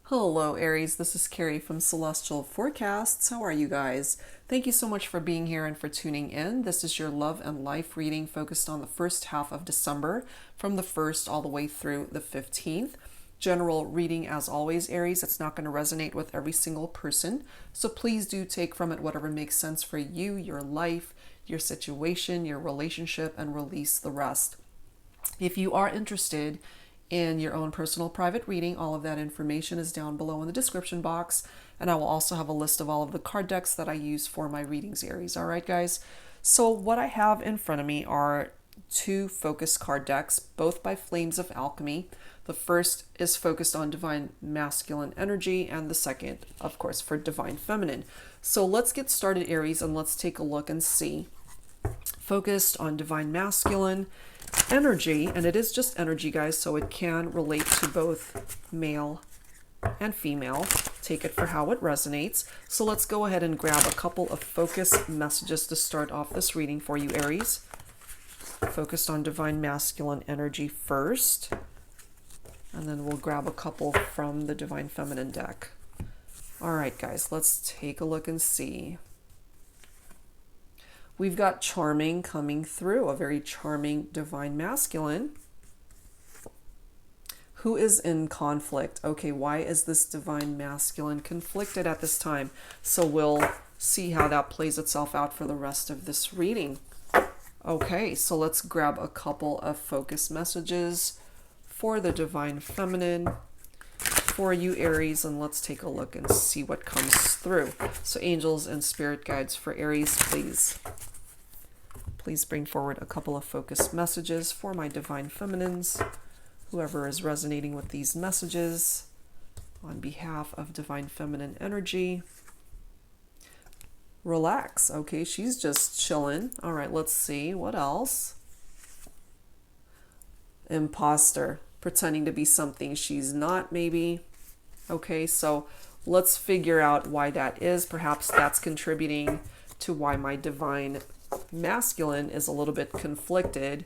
Hello, Aries. This is Carrie from Celestial Forecasts. How are you guys? Thank you so much for being here and for tuning in. This is your love and life reading focused on the first half of December, from the 1st all the way through the 15th. General reading as always, Aries. It's not going to resonate with every single person. So please do take from it whatever makes sense for you, your life, your situation, your relationship, and release the rest. If you are interested in your own personal private reading, all of that information is down below in the description box. And I will also have a list of all of the card decks that I use for my readings, Aries. All right, guys. So what I have in front of me are two focus card decks, both by Flames of Alchemy. The first is focused on divine masculine energy, and the second, of course, for divine feminine. So let's get started, Aries, and let's take a look and see. Focused on divine masculine energy, and it is just energy, guys, so it can relate to both male and female. Take it for how it resonates. So let's go ahead and grab a couple of focus messages to start off this reading for you, Aries. Focused on divine masculine energy first, and then we'll grab a couple from the divine feminine deck. All right, guys, let's take a look and see. We've got charming coming through, a very charming divine masculine who is in conflict. Okay, why is this divine masculine conflicted at this time? So we'll see how that plays itself out for the rest of this reading. Okay, so let's grab a couple of focus messages for the divine feminine for you, Aries, and let's take a look and see what comes through. So angels and spirit guides for Aries, please bring forward a couple of focus messages for my divine feminines, whoever is resonating with these messages on behalf of divine feminine energy. Relax. Okay, she's just chilling. All right, let's see what else. Imposter, pretending to be something she's not, maybe. Okay, so let's figure out why that is. Perhaps that's contributing to why my divine masculine is a little bit conflicted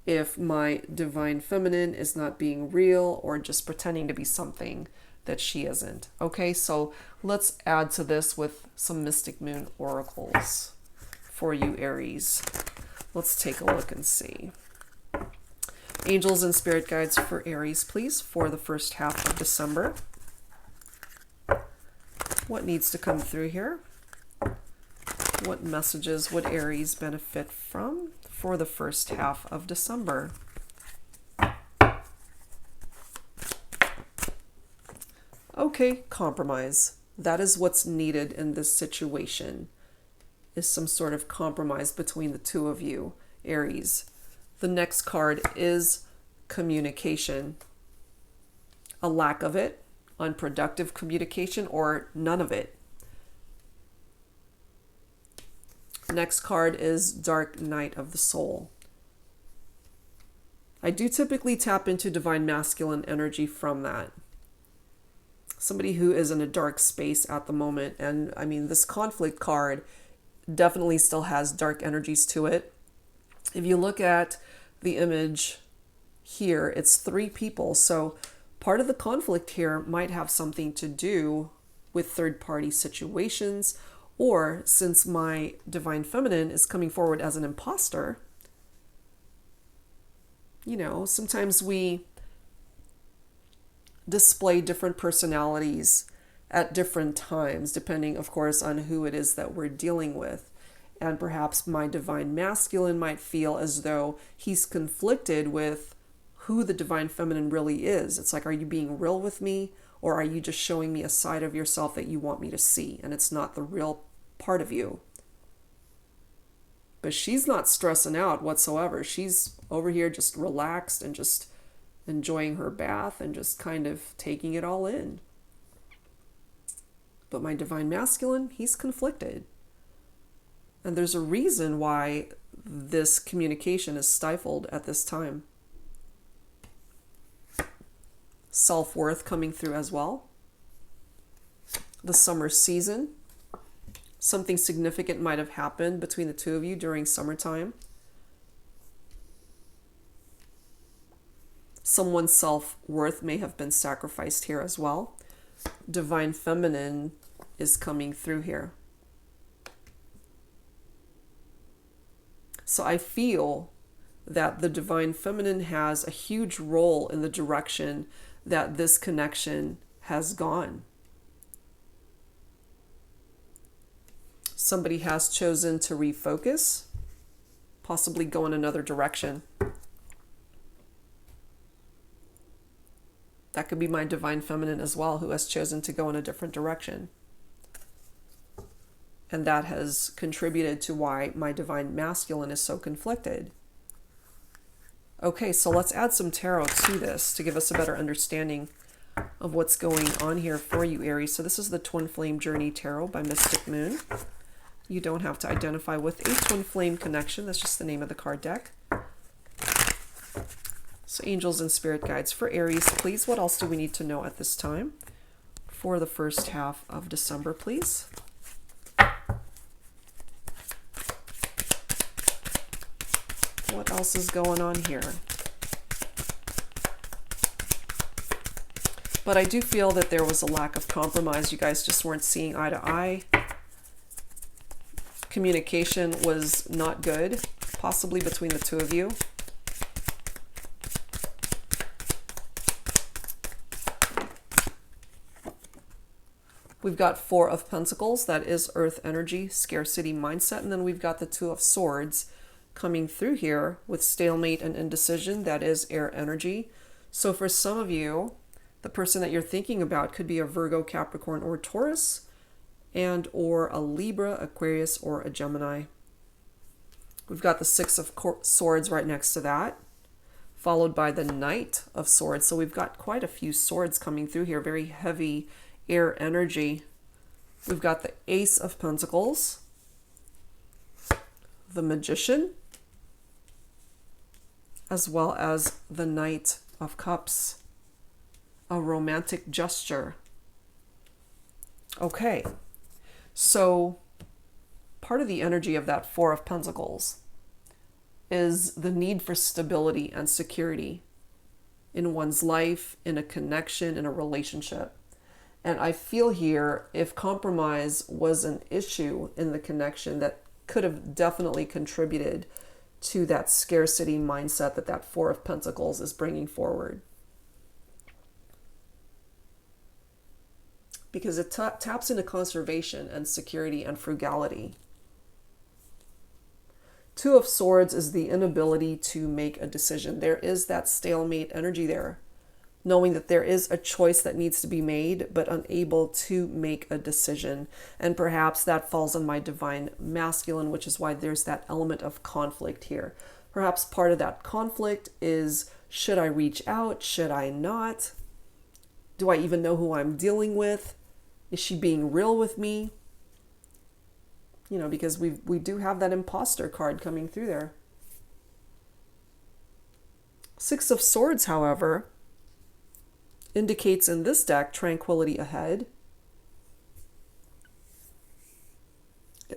if my divine feminine is not being real or just pretending to be something that she isn't. Okay, so let's add to this with some Mystic Moon oracles for you, Aries. Let's take a look and see. Angels and spirit guides for Aries, please, for the first half of December. What needs to come through here? What messages would Aries benefit from for the first half of December? Okay, compromise. That is what's needed in this situation, is some sort of compromise between the two of you, Aries. The next card is communication. A lack of it, unproductive communication, or none of it. Next card is Dark Night of the Soul. I do typically tap into divine masculine energy from that. Somebody who is in a dark space at the moment. And I mean, this conflict card definitely still has dark energies to it. If you look at the image here, it's 3 people. So part of the conflict here might have something to do with third-party situations, or since my divine feminine is coming forward as an imposter, you know, sometimes we display different personalities at different times, depending, of course, on who it is that we're dealing with. And perhaps my divine masculine might feel as though he's conflicted with who the divine feminine really is. It's like, are you being real with me? Or are you just showing me a side of yourself that you want me to see? And it's not the real part of you. But she's not stressing out whatsoever. She's over here just relaxed and just enjoying her bath and just kind of taking it all in. But my divine masculine, he's conflicted. And there's a reason why this communication is stifled at this time. Self-worth coming through as well. The summer season. Something significant might have happened between the two of you during summertime. Someone's self-worth may have been sacrificed here as well. divine feminine is coming through here. So I feel that the divine feminine has a huge role in the direction that this connection has gone. Somebody has chosen to refocus, possibly go in another direction. That could be my divine feminine as well, who has chosen to go in a different direction. And that has contributed to why my divine masculine is so conflicted. Okay, so let's add some tarot to this to give us a better understanding of what's going on here for you, Aries. So this is the Twin Flame Journey Tarot by Mystic Moon. You don't have to identify with a twin flame connection. That's just the name of the card deck. So angels and spirit guides for Aries, please. What else do we need to know at this time for the first half of December, please? What else is going on here? But I do feel that there was a lack of compromise. You guys just weren't seeing eye to eye. Communication was not good, possibly between the two of you. We've got Four of Pentacles, that is Earth energy, scarcity mindset, and then we've got the Two of Swords coming through here with stalemate and indecision, that is air energy. So for some of you, the person that you're thinking about could be a Virgo, Capricorn, or Taurus, and or a Libra, Aquarius, or a Gemini. We've got the Six of Swords right next to that, followed by the Knight of Swords. So we've got quite a few swords coming through here, very heavy air energy. We've got the Ace of Pentacles, the Magician, as well as the Knight of Cups, a romantic gesture. Okay. So part of the energy of that Four of Pentacles is the need for stability and security in one's life, in a connection, in a relationship. And I feel here, if compromise was an issue in the connection, that could have definitely contributed to that scarcity mindset that that Four of Pentacles is bringing forward. Because it taps into conservation and security and frugality. Two of Swords is the inability to make a decision. There is that stalemate energy there, knowing that there is a choice that needs to be made, but unable to make a decision. And perhaps that falls on my divine masculine, which is why there's that element of conflict here. Perhaps part of that conflict is, should I reach out? Should I not? Do I even know who I'm dealing with? Is she being real with me? You know, because we do have that imposter card coming through there. Six of Swords, however, indicates in this deck tranquility ahead.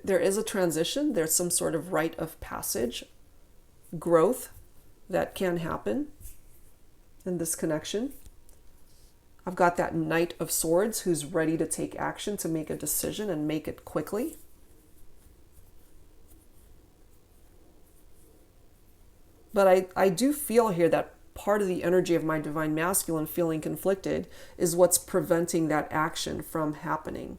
There is a transition. There's some sort of rite of passage, growth that can happen in this connection. I've got that Knight of Swords who's ready to take action, to make a decision and make it quickly. But I do feel here that part of the energy of my divine masculine feeling conflicted is what's preventing that action from happening.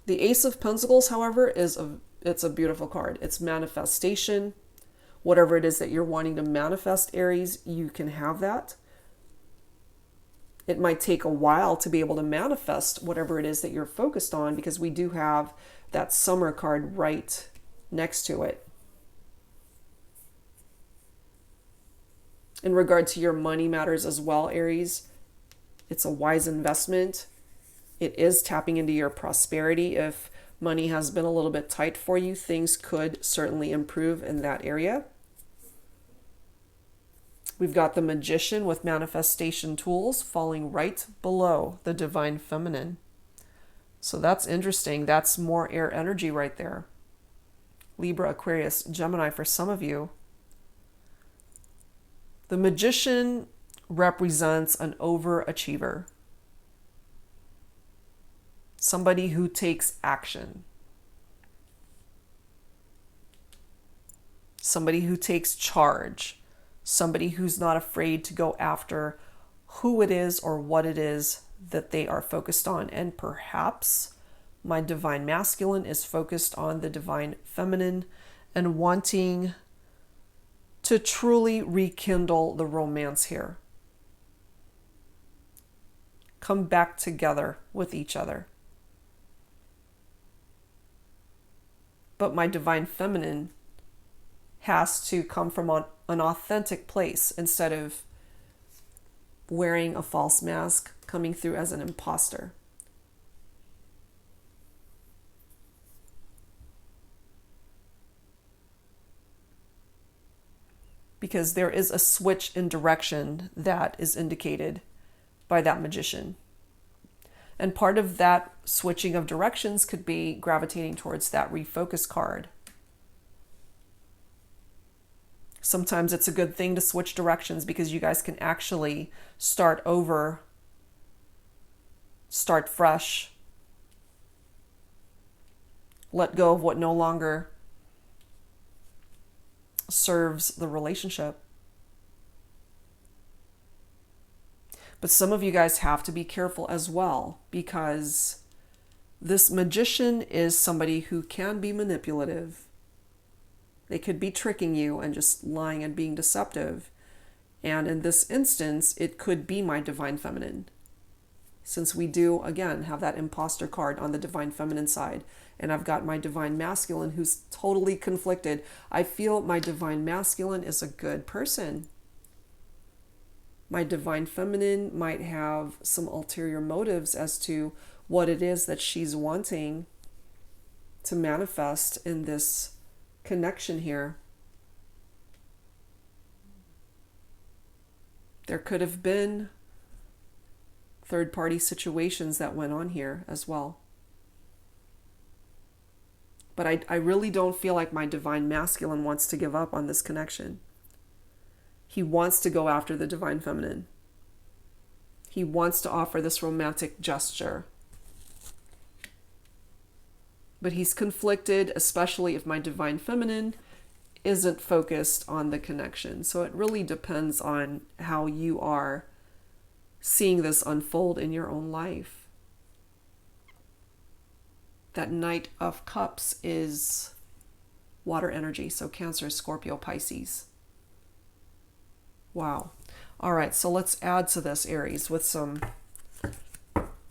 The Ace of Pentacles, however, it's a beautiful card. It's manifestation. Whatever it is that you're wanting to manifest, Aries, you can have that. It might take a while to be able to manifest whatever it is that you're focused on, because we do have that Summer card right next to it. In regard to your money matters as well, Aries, it's a wise investment. It is tapping into your prosperity. If money has been a little bit tight for you, things could certainly improve in that area. We've got the Magician with manifestation tools falling right below the divine feminine. So that's interesting. That's more air energy right there. Libra, Aquarius, Gemini for some of you. The Magician represents an overachiever, somebody who takes action, somebody who takes charge, somebody who's not afraid to go after who it is or what it is that they are focused on. And perhaps my divine masculine is focused on the divine feminine and wanting to truly rekindle the romance here. Come back together with each other. But my divine feminine has to come from an authentic place instead of wearing a false mask, coming through as an imposter. Because there is a switch in direction that is indicated by that magician. And part of that switching of directions could be gravitating towards that refocus card. Sometimes it's a good thing to switch directions because you guys can actually start over, start fresh, let go of what no longer serves the relationship. But some of you guys have to be careful as well, because this magician is somebody who can be manipulative. They could be tricking you and just lying and being deceptive. And in this instance, it could be my divine feminine. Since we do, again, have that imposter card on the divine feminine side. And I've got my divine masculine who's totally conflicted. I feel my divine masculine is a good person. My divine feminine might have some ulterior motives as to what it is that she's wanting to manifest in this connection here. There could have been third-party situations that went on here as well. But I really don't feel like my divine masculine wants to give up on this connection. He wants to go after the divine feminine. He wants to offer this romantic gesture. But he's conflicted, especially if my divine feminine isn't focused on the connection. So it really depends on how you are seeing this unfold in your own life. That Knight of Cups is water energy, so Cancer, Scorpio, Pisces. Wow. All right, so let's add to this, Aries, with some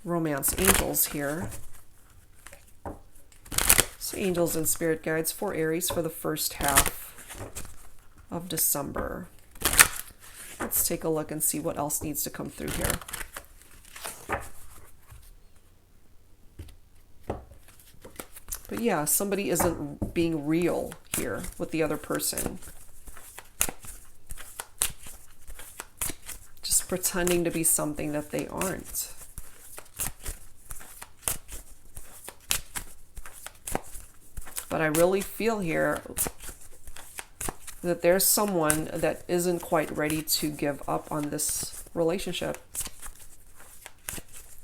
romance angels here. So angels and spirit guides for Aries for the first half of December. Let's take a look and see what else needs to come through here. But yeah, somebody isn't being real here with the other person. Just pretending to be something that they aren't. But I really feel here that there's someone that isn't quite ready to give up on this relationship.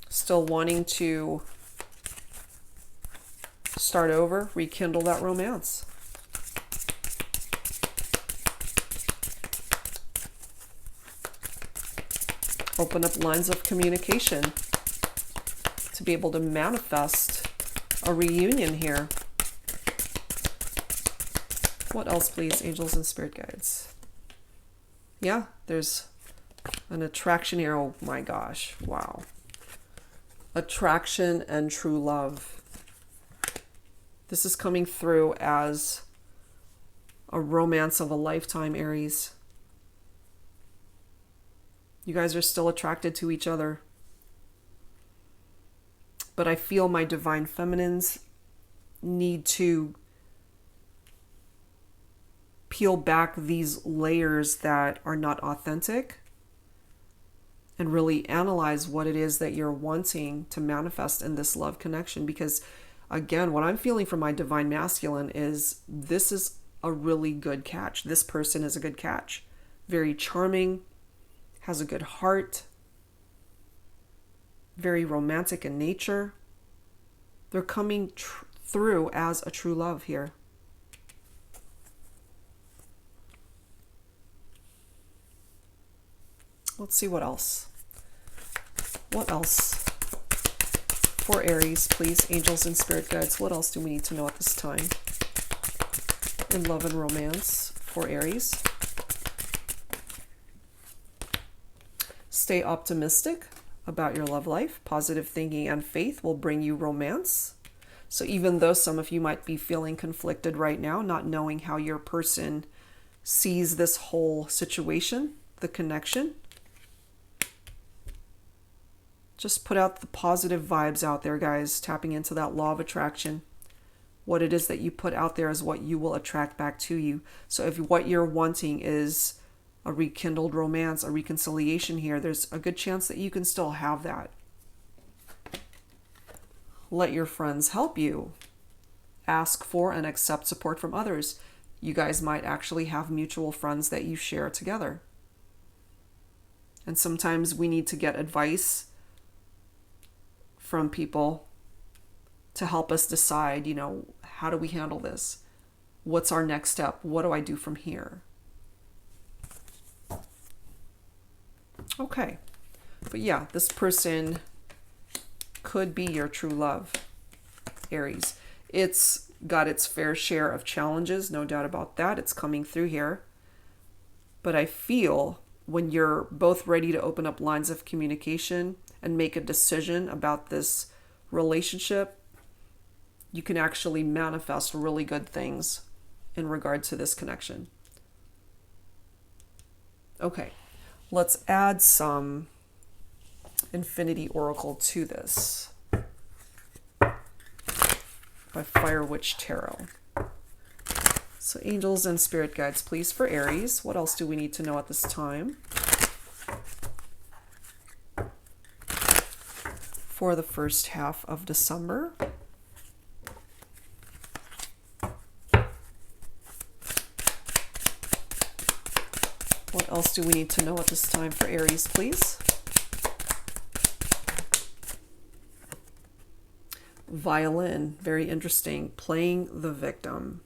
Still wanting to start over, rekindle that romance. Open up lines of communication to be able to manifest a reunion here. What else, please, angels and spirit guides? Yeah, there's an attraction here. Oh my gosh, wow. Attraction and true love. This is coming through as a romance of a lifetime, Aries. You guys are still attracted to each other. But I feel my divine feminines need to peel back these layers that are not authentic and really analyze what it is that you're wanting to manifest in this love connection. Because again, what I'm feeling from my divine masculine is this is a really good catch. This person is a good catch. Very charming, has a good heart, very romantic in nature. They're coming through as a true love here. Let's see what else. What else? For Aries, please, angels and spirit guides, what else do we need to know at this time? In love and romance for Aries. Stay optimistic about your love life. Positive thinking and faith will bring you romance. So even though some of you might be feeling conflicted right now, not knowing how your person sees this whole situation, the connection, just put out the positive vibes out there, guys, tapping into that law of attraction. What it is that you put out there is what you will attract back to you. So if what you're wanting is a rekindled romance, a reconciliation here, there's a good chance that you can still have that. Let your friends help you. Ask for and accept support from others. You guys might actually have mutual friends that you share together. And sometimes we need to get advice from people to help us decide, you know, how do we handle this? What's our next step? What do I do from here? Okay. But yeah, this person could be your true love, Aries. It's got its fair share of challenges, no doubt about that. It's coming through here. But I feel when you're both ready to open up lines of communication and make a decision about this relationship, you can actually manifest really good things in regard to this connection. Okay, let's add some Infinity Oracle to this by Fire Witch Tarot. So angels and spirit guides, please, for Aries. What else do we need to know at this time? For the first half of December. What else do we need to know at this time for Aries, please? Violin, very interesting, playing the victim.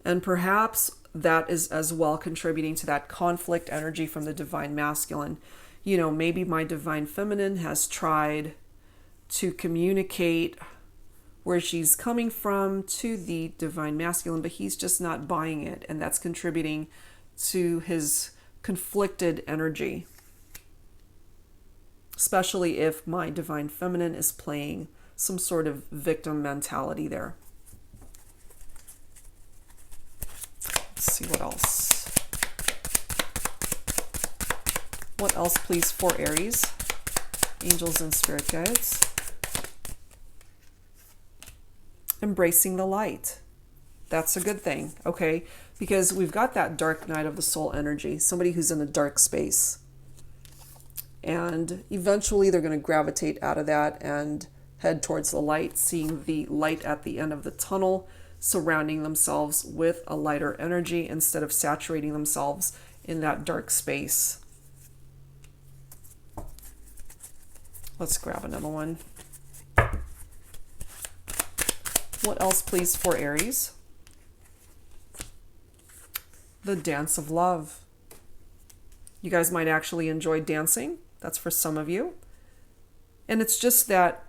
And perhaps that is as well contributing to that conflict energy from the divine masculine. You know, maybe my divine feminine has tried to communicate where she's coming from to the divine masculine, but he's just not buying it. And that's contributing to his conflicted energy, especially if my divine feminine is playing some sort of victim mentality there. Let's see what else. What else, please, for Aries? Angels and spirit guides. Embracing the light. That's a good thing, okay? Because we've got that dark night of the soul energy, somebody who's in a dark space. And eventually they're going to gravitate out of that and head towards the light, seeing the light at the end of the tunnel, surrounding themselves with a lighter energy instead of saturating themselves in that dark space. Let's grab another one. What else, please, for Aries? The dance of love. You guys might actually enjoy dancing. That's for some of you. And it's just that,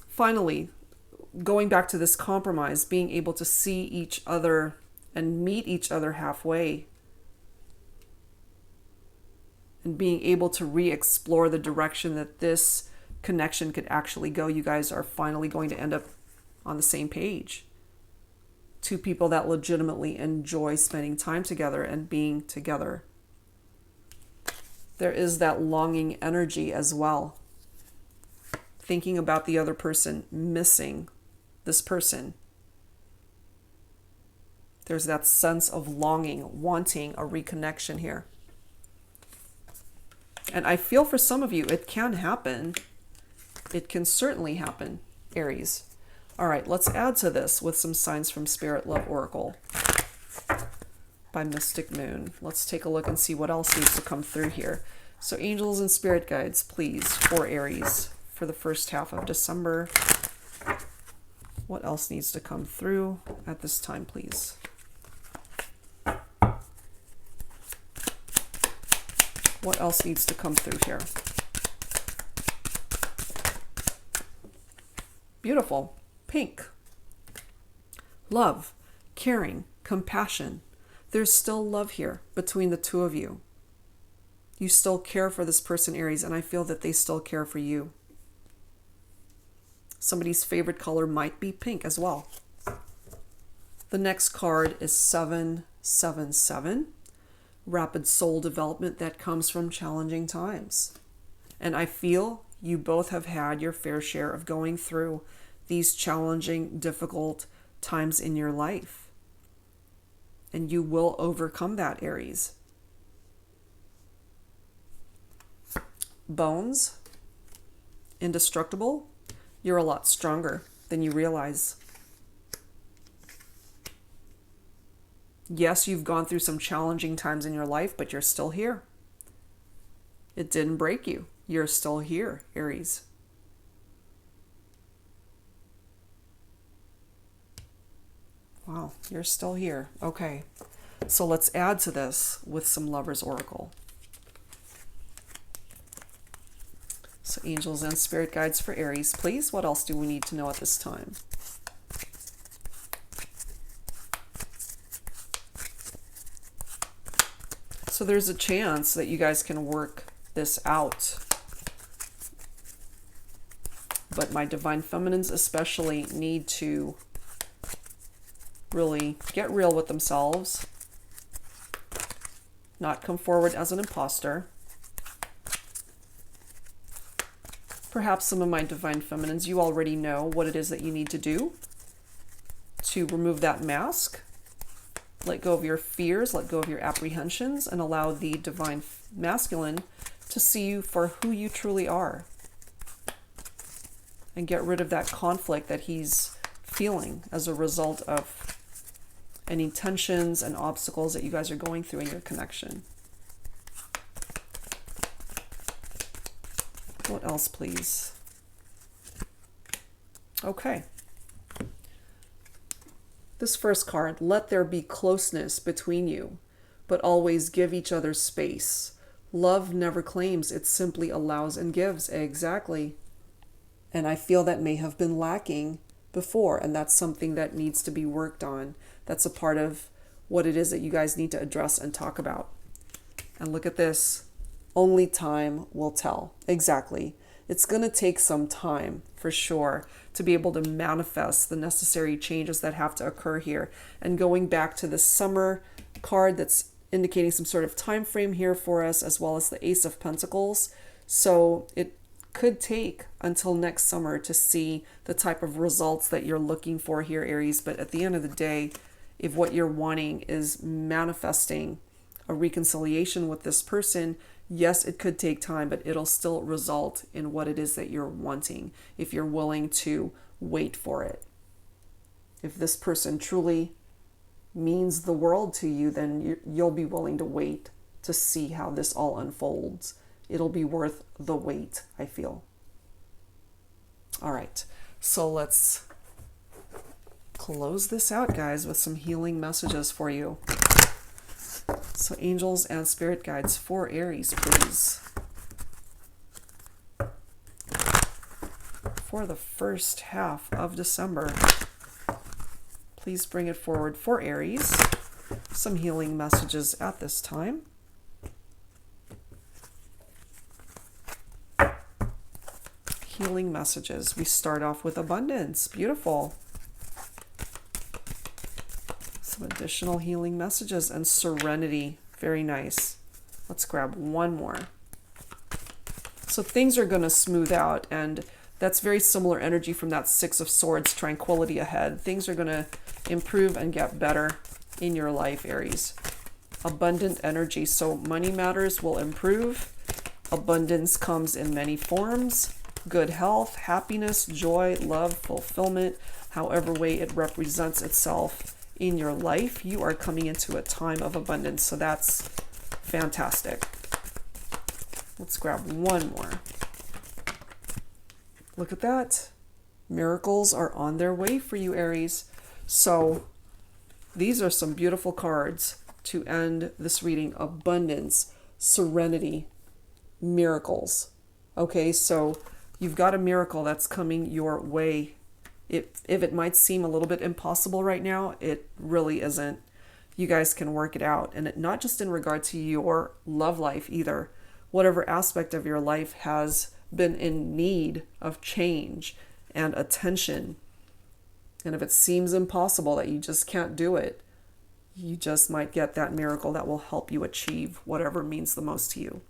finally, going back to this compromise, being able to see each other and meet each other halfway, and being able to re-explore the direction that this connection could actually go. You guys are finally going to end up on the same page. Two people that legitimately enjoy spending time together and being together. There is that longing energy as well. Thinking about the other person, missing this person. There's that sense of longing, wanting a reconnection here. And I feel for some of you, it can happen. It can certainly happen, Aries. All right, let's add to this with some signs from Spirit Love Oracle by Mystic Moon. Let's take a look and see what else needs to come through here. So angels and spirit guides, please, for Aries for the first half of December. What else needs to come through at this time, please? What else needs to come through here? Beautiful. Pink. Love, caring, compassion. There's still love here between the two of you. You still care for this person, Aries, and I feel that they still care for you. Somebody's favorite color might be pink as well. The next card is 777. Rapid soul development that comes from challenging times. And I feel you both have had your fair share of going through these challenging, difficult times in your life. And you will overcome that, Aries. Bones, indestructible. You're a lot stronger than you realize. Yes, you've gone through some challenging times in your life, but you're still here. It didn't break you. You're still here, Aries. Wow, you're still here. Okay, so let's add to this with some Lover's Oracle. So angels and spirit guides for Aries, please. What else do we need to know at this time? So there's a chance that you guys can work this out. But my divine feminines especially need to really get real with themselves. Not come forward as an imposter. Perhaps some of my divine feminines, you already know what it is that you need to do to remove that mask. Let go of your fears, let go of your apprehensions, and allow the divine masculine to see you for who you truly are. And get rid of that conflict that he's feeling as a result of any tensions and obstacles that you guys are going through in your connection. What else, please? Okay. This first card, let there be closeness between you, but always give each other space. Love never claims, it simply allows and gives. Exactly. And I feel that may have been lacking before, and that's something that needs to be worked on. That's a part of what it is that you guys need to address and talk about. And look at this. Only time will tell. Exactly. It's going to take some time, for sure, to be able to manifest the necessary changes that have to occur here. And going back to the summer card that's indicating some sort of time frame here for us, as well as the Ace of Pentacles. So it could take until next summer to see the type of results that you're looking for here, Aries. But at the end of the day, if what you're wanting is manifesting a reconciliation with this person, yes, it could take time, but it'll still result in what it is that you're wanting if you're willing to wait for it. If this person truly means the world to you, then you'll be willing to wait to see how this all unfolds. It'll be worth the wait, I feel. All right, so let's close this out, guys, with some healing messages for you. So angels and spirit guides for Aries, please. For the first half of December, please bring it forward for Aries. Some healing messages at this time. Healing messages. We start off with abundance. Beautiful. Some additional healing messages and serenity. Very nice. Let's grab one more. So things are going to smooth out, and that's very similar energy from that Six of Swords, tranquility ahead. Things are going to improve and get better in your life, Aries. Abundant energy. So money matters will improve. Abundance comes in many forms. Good health, happiness, joy, love, fulfillment, however way it represents itself in your life, you are coming into a time of abundance. So that's fantastic. Let's grab one more. Look at that. Miracles are on their way for you, Aries. So these are some beautiful cards to end this reading. Abundance, serenity, miracles. Okay, so you've got a miracle that's coming your way. If it might seem a little bit impossible right now, it really isn't. You guys can work it out. And not just in regard to your love life either. Whatever aspect of your life has been in need of change and attention. And if it seems impossible that you just can't do it, you just might get that miracle that will help you achieve whatever means the most to you.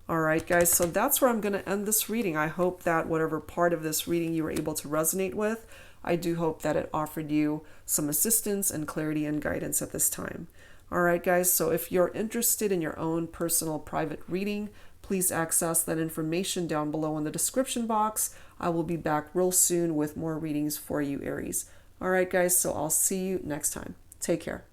All right, guys, so that's where I'm going to end this reading. I hope that whatever part of this reading you were able to resonate with, I do hope that it offered you some assistance and clarity and guidance at this time. All right, guys, so if you're interested in your own personal private reading, please access that information down below in the description box. I will be back real soon with more readings for you, Aries. All right, guys, so I'll see you next time. Take care.